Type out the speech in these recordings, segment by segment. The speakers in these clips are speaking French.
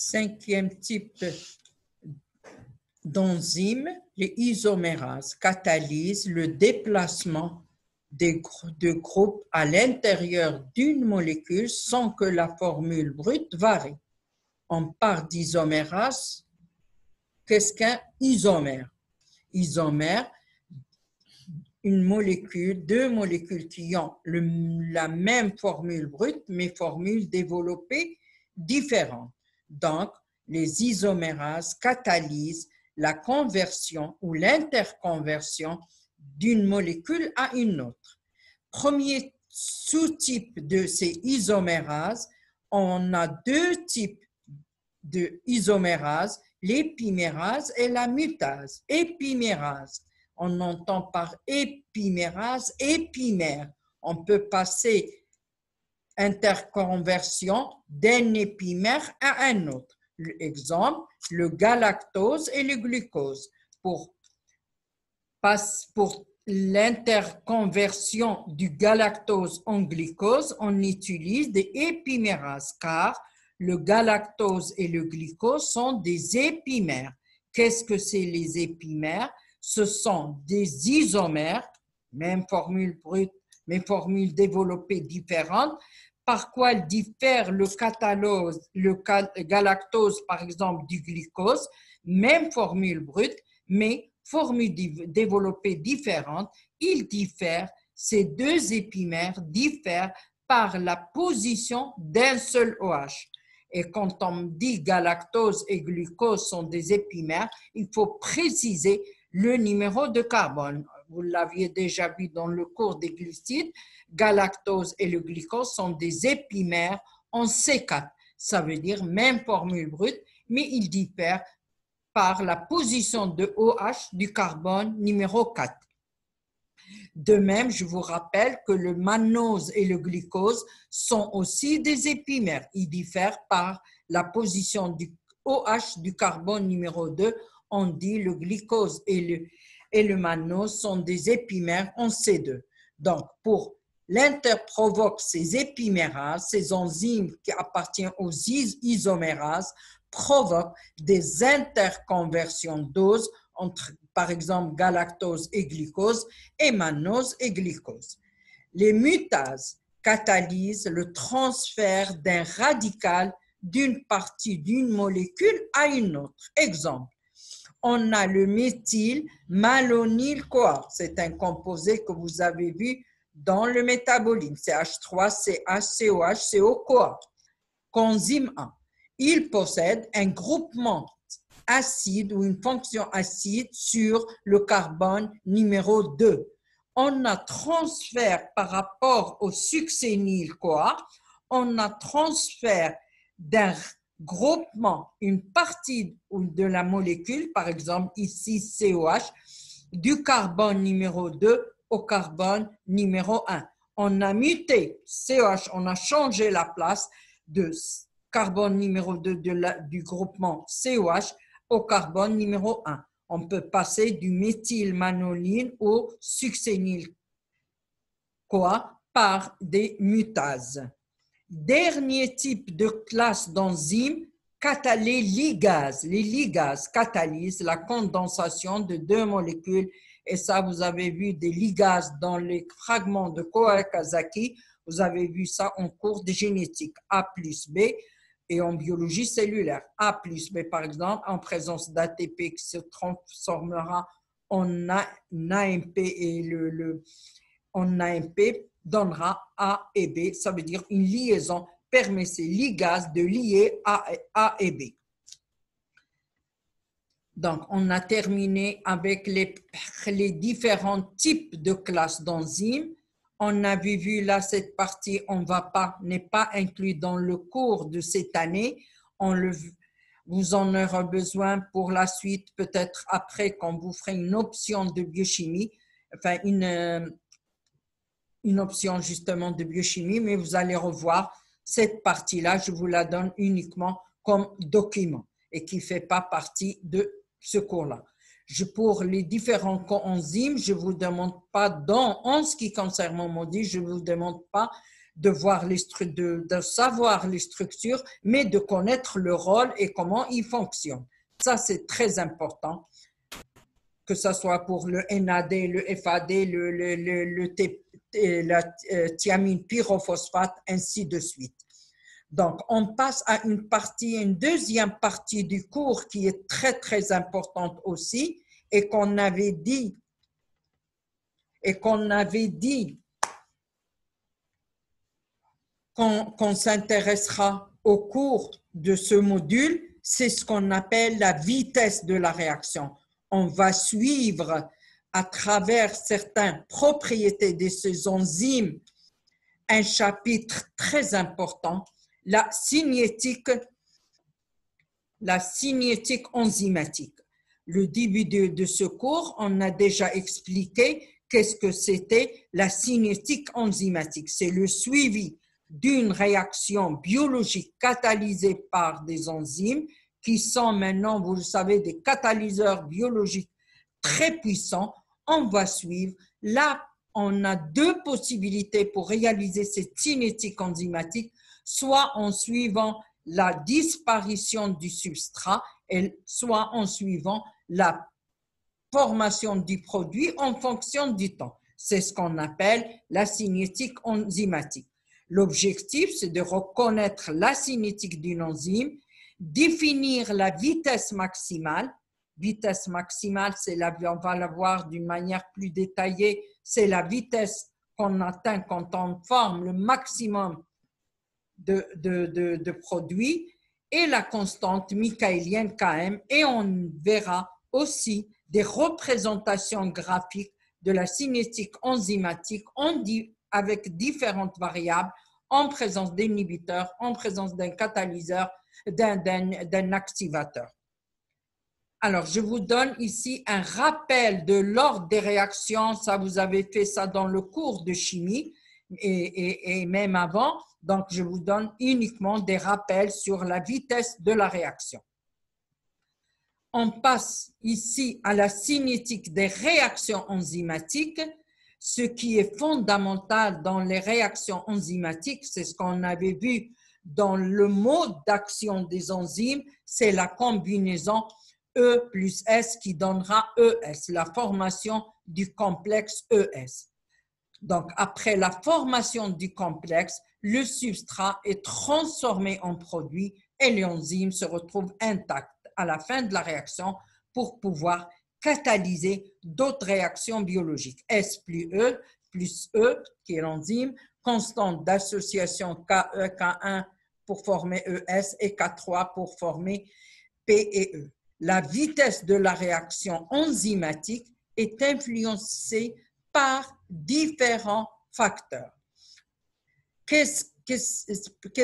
Cinquième type d'enzymes, les isomérases catalysent le déplacement de groupes à l'intérieur d'une molécule sans que la formule brute varie. On parle d'isomérase. Qu'est-ce qu'un isomère? Isomère, une molécule, deux molécules qui ont la même formule brute, mais formule développée différente. Donc, les isomérases catalysent la conversion ou l'interconversion d'une molécule à une autre. Premier sous-type de ces isomérases, on a deux types de isomérases, l'épimérase et la mutase. Épimérase, on entend par épimérase, épimère. On peut passer interconversion d'un épimère à un autre. Exemple, le galactose et le glucose. Pour l'interconversion du galactose en glucose, on utilise des épimérases car le galactose et le glucose sont des épimères. Qu'est-ce que c'est les épimères? Ce sont des isomères, même formule brute, mais formule développée différente. Par quoi diffère le galactose, par exemple, du glucose? Même formule brute, mais formule développée différente. Ils diffèrent, ces deux épimères diffèrent par la position d'un seul OH. Et quand on dit galactose et glucose sont des épimères, il faut préciser le numéro de carbone. Vous l'aviez déjà vu dans le cours des glucides, galactose et le glucose sont des épimères en C4. Ça veut dire même formule brute, mais ils diffèrent par la position de OH du carbone numéro 4. De même, je vous rappelle que le mannose et le glucose sont aussi des épimères. Ils diffèrent par la position du OH du carbone numéro 2. On dit le glucose et le mannose sont des épimères en C2. Donc, pour l'interprovoque ces épimérases, ces enzymes qui appartiennent aux isomérases, provoquent des interconversions doses entre, par exemple, galactose et glucose et mannose et glucose. Les mutases catalysent le transfert d'un radical d'une partie d'une molécule à une autre. Exemple, on a le méthylmalonyl-CoA. C'est un composé que vous avez vu dans le métabolisme, CH3, CH, COH, COA. Coenzyme 1. Il possède un groupement acide ou une fonction acide sur le carbone numéro 2. On a transfert par rapport au succinyl-CoA, on a transfert d'un groupement, une partie de la molécule, par exemple ici COH, du carbone numéro 2 au carbone numéro 1. On a muté COH, on a changé la place de carbone numéro 2 du groupement COH au carbone numéro 1. On peut passer du méthylmanoline au succinyl-CoA par des mutases. Dernier type de classe d'enzymes, les ligases. Les ligases catalysent la condensation de deux molécules et ça, vous avez vu des ligases dans les fragments de Kawasaki. Vous avez vu ça en cours de génétique A plus B et en biologie cellulaire. A plus B, par exemple, en présence d'ATP qui se transformera en AMP et en AMP donnera A et B. Ça veut dire une liaison permet ces ligases de lier A et B. Donc, on a terminé avec les différents types de classes d'enzymes. On avait vu là cette partie, n'est pas inclus dans le cours de cette année. Vous en aurez besoin pour la suite, peut-être après quand vous ferez une option de biochimie, enfin une option justement de biochimie, mais vous allez revoir cette partie-là, je vous la donne uniquement comme document et qui ne fait pas partie de ce cours-là. Pour les différents coenzymes, je ne vous demande pas, en ce qui concerne mon module, je ne vous demande pas voir de savoir les structures, mais de connaître le rôle et comment ils fonctionnent. Ça, c'est très important, que ce soit pour le NAD, le FAD, la thiamine pyrophosphate, ainsi de suite. Donc, on passe à une deuxième partie du cours qui est très, très importante aussi et qu'on avait dit qu'on s'intéressera au cours de ce module, c'est ce qu'on appelle la vitesse de la réaction. On va suivre à travers certaines propriétés de ces enzymes un chapitre très important, la cinétique enzymatique. Le début de ce cours, on a déjà expliqué qu'est-ce que c'était la cinétique enzymatique. C'est le suivi d'une réaction biologique catalysée par des enzymes qui sont maintenant, vous le savez, des catalyseurs biologiques très puissants. On va suivre. Là, on a deux possibilités pour réaliser cette cinétique enzymatique, soit en suivant la disparition du substrat, et soit en suivant la formation du produit en fonction du temps. C'est ce qu'on appelle la cinétique enzymatique. L'objectif, c'est de reconnaître la cinétique d'une enzyme, définir la vitesse maximale. Vitesse maximale, on va la voir d'une manière plus détaillée, c'est la vitesse qu'on atteint quand on forme le maximum de produits, et la constante michaélienne Km, et on verra aussi des représentations graphiques de la cinétique enzymatique avec différentes variables en présence d'inhibiteurs, en présence d'un catalyseur, d'un activateur. Alors, je vous donne ici un rappel de l'ordre des réactions. Ça, vous avez fait ça dans le cours de chimie et même avant. Donc, je vous donne uniquement des rappels sur la vitesse de la réaction. On passe ici à la cinétique des réactions enzymatiques. Ce qui est fondamental dans les réactions enzymatiques, c'est ce qu'on avait vu dans le mode d'action des enzymes, c'est la combinaison E plus S qui donnera ES, la formation du complexe ES. Donc, après la formation du complexe, le substrat est transformé en produit et l'enzyme se retrouve intacte à la fin de la réaction pour pouvoir catalyser d'autres réactions biologiques. S plus E, qui est l'enzyme, constante d'association KE, K1 pour former ES et K3 pour former P et E. La vitesse de la réaction enzymatique est influencée par différents facteurs. Quels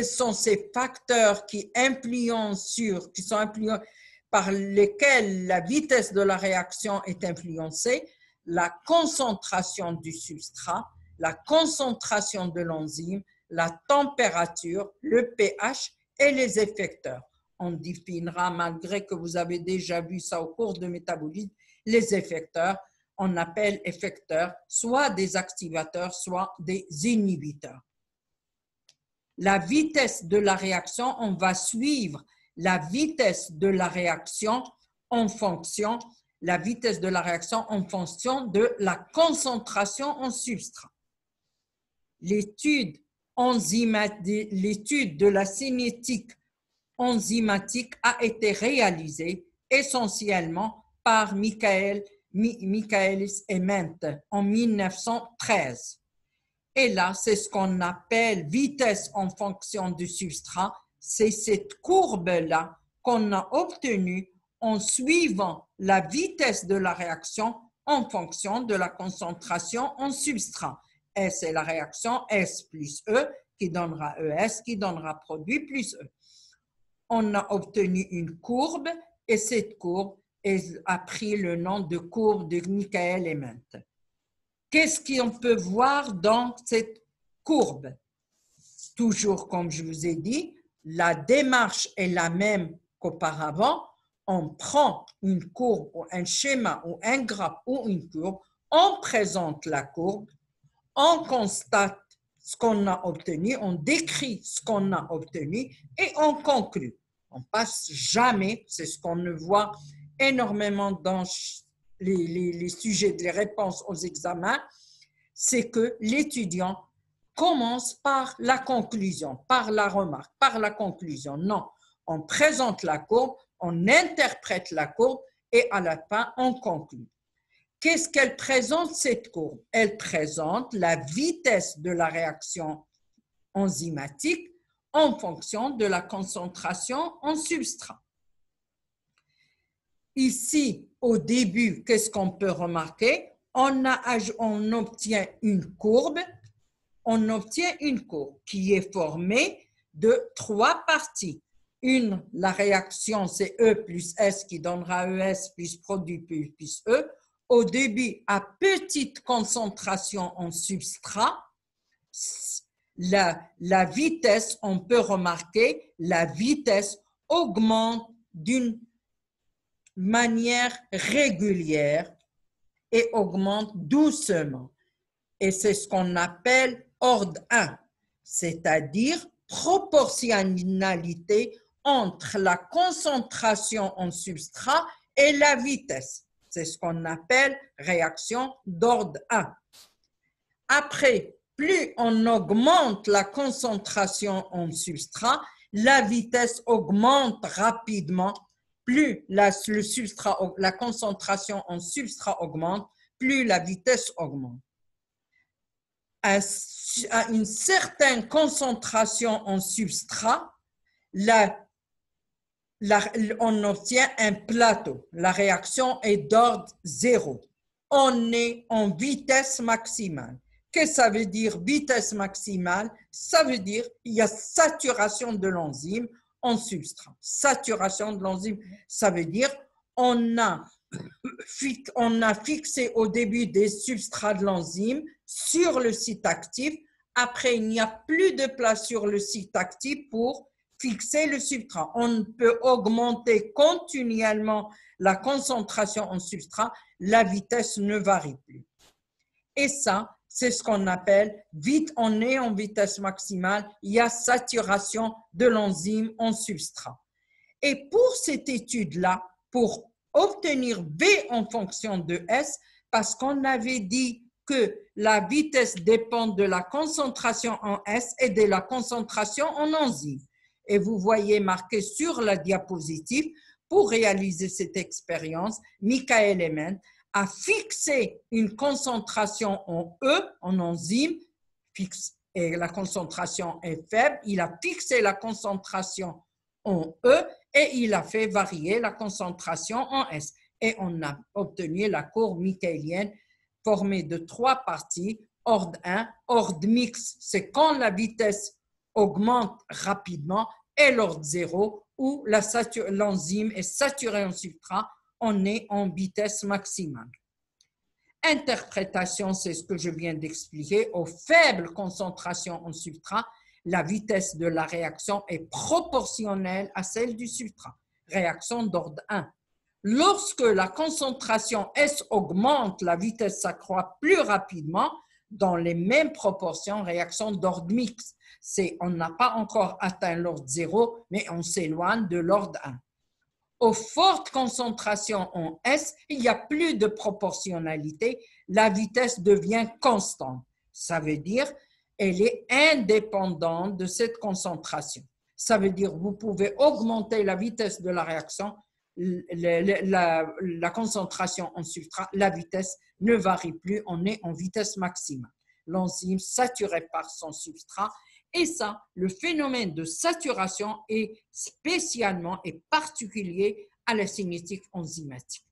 sont ces facteurs qui sont influents, par lesquels la vitesse de la réaction est influencée? La concentration du substrat, la concentration de l'enzyme, la température, le pH et les effecteurs. On définira, malgré que vous avez déjà vu ça au cours de métabolisme, les effecteurs. On appelle effecteurs soit des activateurs, soit des inhibiteurs. La vitesse de la réaction, on va suivre la vitesse de la réaction en fonction de la concentration en substrat. L'étude de la cinétique enzymatique a été réalisée essentiellement par Michaelis et Mente en 1913. Et là, c'est ce qu'on appelle vitesse en fonction du substrat. C'est cette courbe-là qu'on a obtenue en suivant la vitesse de la réaction en fonction de la concentration en substrat. S est la réaction S plus E qui donnera ES, qui donnera produit plus E. On a obtenu une courbe et cette courbe a pris le nom de courbe de Michaelis et Mente. Qu'est-ce qu'on peut voir dans cette courbe? Toujours comme je vous ai dit, la démarche est la même qu'auparavant. On prend une courbe ou un schéma ou un graphe ou une courbe, on présente la courbe, on constate ce qu'on a obtenu, on décrit ce qu'on a obtenu et on conclut. On passe jamais, c'est ce qu'on voit énormément dans les sujets des réponses aux examens, c'est que l'étudiant commence par la conclusion, par la remarque, par la conclusion. Non, on présente la courbe, on interprète la courbe et à la fin, on conclut. Qu'est-ce qu'elle présente, cette courbe? Elle présente la vitesse de la réaction enzymatique en fonction de la concentration en substrat. Ici, au début, qu'est-ce qu'on peut remarquer? On obtient une courbe. On obtient une courbe qui est formée de 3 parties. Une, la réaction, c'est E plus S qui donnera ES plus produit plus E. Au début, à petite concentration en substrat, la vitesse, on peut remarquer, la vitesse augmente d'une manière régulière et augmente doucement. Et c'est ce qu'on appelle ordre 1, c'est-à-dire proportionnalité entre la concentration en substrat et la vitesse. C'est ce qu'on appelle réaction d'ordre 1. Après, plus on augmente la concentration en substrat, la vitesse augmente rapidement. Plus la concentration en substrat augmente, plus la vitesse augmente. À une certaine concentration en substrat, on obtient un plateau. La réaction est d'ordre 0. On est en vitesse maximale. Qu'est-ce que ça veut dire vitesse maximale? Ça veut dire qu'il y a saturation de l'enzyme en substrat. Saturation de l'enzyme, ça veut dire on a fixé au début des substrats de l'enzyme sur le site actif. Après, il n'y a plus de place sur le site actif pour fixer le substrat. On peut augmenter continuellement la concentration en substrat, la vitesse ne varie plus. Et ça, c'est ce qu'on appelle on est en vitesse maximale, il y a saturation de l'enzyme en substrat. Et pour cette étude-là, pour obtenir V en fonction de S, parce qu'on avait dit que la vitesse dépend de la concentration en S et de la concentration en enzyme. Et vous voyez marqué sur la diapositive, pour réaliser cette expérience, Michael Ement a fixé une concentration en E, en enzyme, et la concentration est faible. Il a fixé la concentration en E et il a fait varier la concentration en S. Et on a obtenu la courbe michaélienne formée de 3 parties. Ordre 1, ordre mix, c'est quand la vitesse augmente rapidement, et l'ordre 0, où l'enzyme est saturée en substrat, on est en vitesse maximale. Interprétation, c'est ce que je viens d'expliquer. Aux faibles concentrations en substrat, la vitesse de la réaction est proportionnelle à celle du substrat. Réaction d'ordre 1. Lorsque la concentration S augmente, la vitesse s'accroît plus rapidement dans les mêmes proportions. Réaction d'ordre mixte. On n'a pas encore atteint l'ordre 0, mais on s'éloigne de l'ordre 1. Aux fortes concentrations en S, il n'y a plus de proportionnalité, la vitesse devient constante. Ça veut dire elle est indépendante de cette concentration. Ça veut dire que vous pouvez augmenter la vitesse de la réaction, la concentration en substrat, la vitesse ne varie plus, on est en vitesse maximale. L'enzyme saturée par son substrat. Et ça, le phénomène de saturation est spécialement et particulier à la cinétique enzymatique.